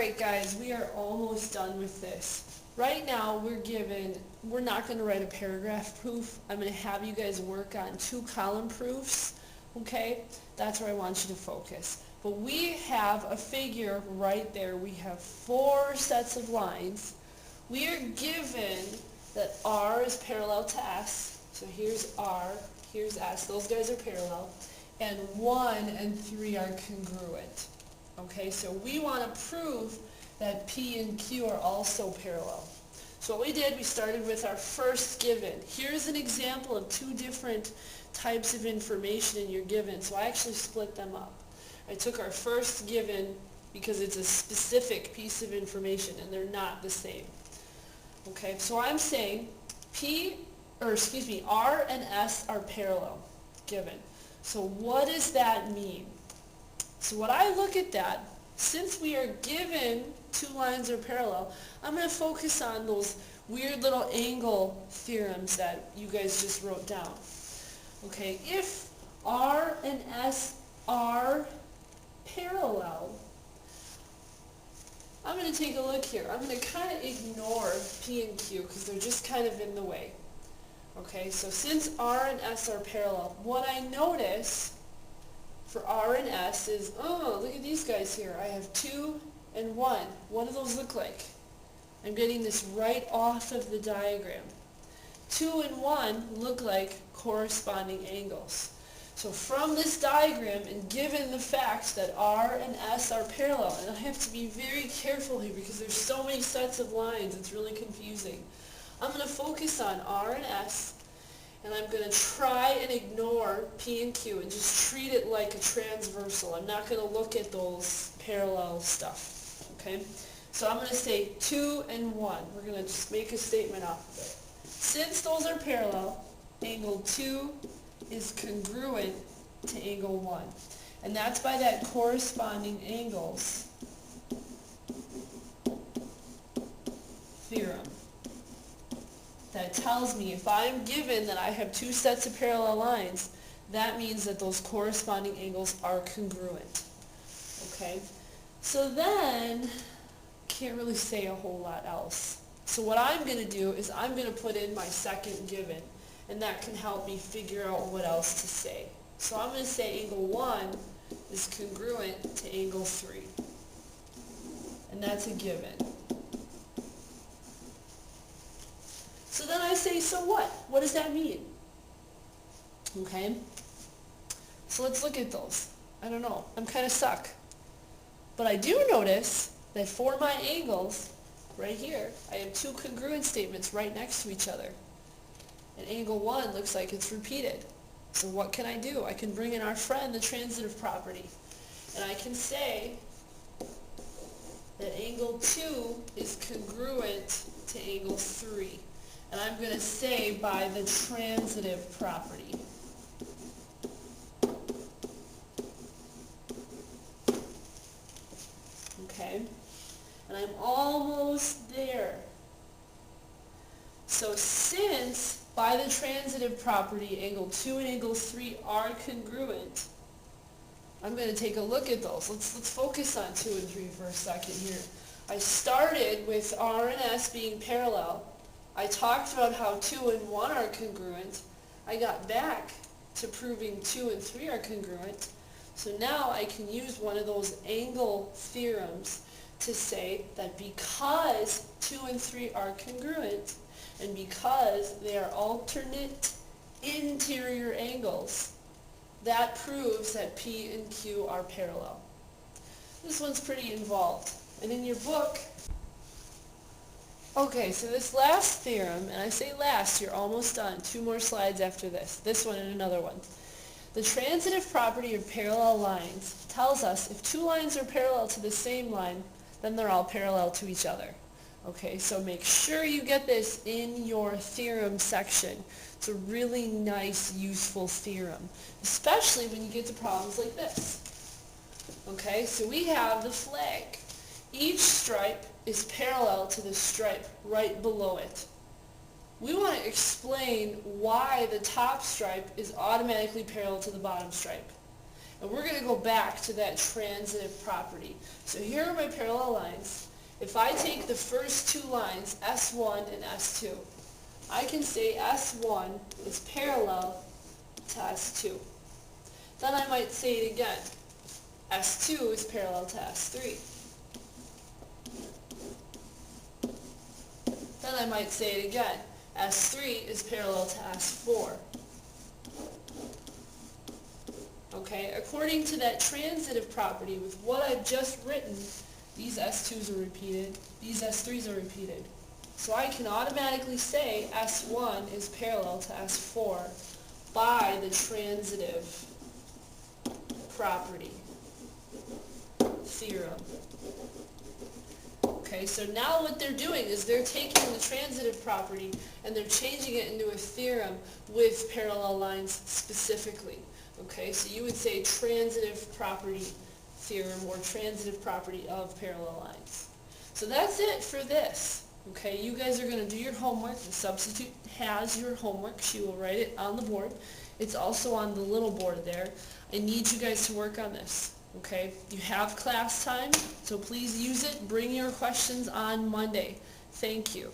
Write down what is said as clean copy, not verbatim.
Alright guys, we are almost done with this. Right now we're not going to write a paragraph proof. I'm going to have you guys work on 2 column proofs, okay? That's where I want you to focus. But we have a figure right there. We have 4 sets of lines. We are given that R is parallel to S. So here's R, here's S. Those guys are parallel. And 1 and 3 are congruent. Okay, so we want to prove that P and Q are also parallel. So what we did, we started with our first given. Here's an example of 2 different types of information in your given. So I actually split them up. I took our first given because it's a specific piece of information and they're not the same. Okay, so I'm saying R and S are parallel, given. So what does that mean? So when I look at that, since we are given 2 lines are parallel, I'm going to focus on those weird little angle theorems that you guys just wrote down. Okay, if R and S are parallel, I'm going to take a look here. I'm going to kind of ignore P and Q because they're just kind of in the way. Okay, so since R and S are parallel, what I notice for R and S is, oh, look at these guys here. I have 2 and 1. What do those look like? I'm getting this right off of the diagram. 2 and 1 look like corresponding angles. So from this diagram, and given the fact that R and S are parallel, and I have to be very careful here because there's so many sets of lines, it's really confusing. I'm going to focus on R and S, and I'm going to try and ignore P and Q and just treat it like a transversal. I'm not going to look at those parallel stuff. Okay? So I'm going to say 2 and 1. We're going to just make a statement off of it. Since those are parallel, angle 2 is congruent to angle 1. And that's by that corresponding angles theorem. That tells me if I'm given that I have 2 sets of parallel lines, that means that those corresponding angles are congruent. Okay? So then, can't really say a whole lot else. So what I'm going to do is I'm going to put in my second given, and that can help me figure out what else to say. So I'm going to say angle 1 is congruent to angle 3. And that's a given. So then I say, so what? What does that mean? Okay? So let's look at those. I don't know. I'm kind of stuck. But I do notice that for my angles, right here, I have 2 congruent statements right next to each other. And angle 1 looks like it's repeated. So what can I do? I can bring in our friend, the transitive property. And I can say that angle 2 is congruent to angle 3. And I'm going to say by the transitive property. Okay? And I'm almost there. So since by the transitive property angle 2 and angle 3 are congruent, I'm going to take a look at those. Let's focus on 2 and 3 for a second here. I started with R and S being parallel. I talked about how 2 and 1 are congruent. I got back to proving 2 and 3 are congruent. So now I can use one of those angle theorems to say that because 2 and 3 are congruent, and because they are alternate interior angles, that proves that P and Q are parallel. This one's pretty involved. And in your book, okay, so this last theorem, and I say last, you're almost done. 2 more slides after this. This one and another one. The transitive property of parallel lines tells us if 2 lines are parallel to the same line, then they're all parallel to each other. Okay, so make sure you get this in your theorem section. It's a really nice, useful theorem, especially when you get to problems like this. Okay, so we have the flag. Each stripe is parallel to the stripe right below it. We want to explain why the top stripe is automatically parallel to the bottom stripe. And we're going to go back to that transitive property. So here are my parallel lines. If I take the first two lines, S1 and S2, I can say S1 is parallel to S2. Then I might say it again. S2 is parallel to S3. Then I might say it again. S3 is parallel to S4. Okay, according to that transitive property, with what I've just written, these S2s are repeated, these S3s are repeated. So I can automatically say S1 is parallel to S4 by the transitive property theorem. Okay, so now what they're doing is they're taking the transitive property and they're changing it into a theorem with parallel lines specifically. Okay, so you would say transitive property theorem or transitive property of parallel lines. So that's it for this. Okay, you guys are going to do your homework. The substitute has your homework. She will write it on the board. It's also on the little board there. I need you guys to work on this. Okay, you have class time, so please use it. Bring your questions on Monday. Thank you.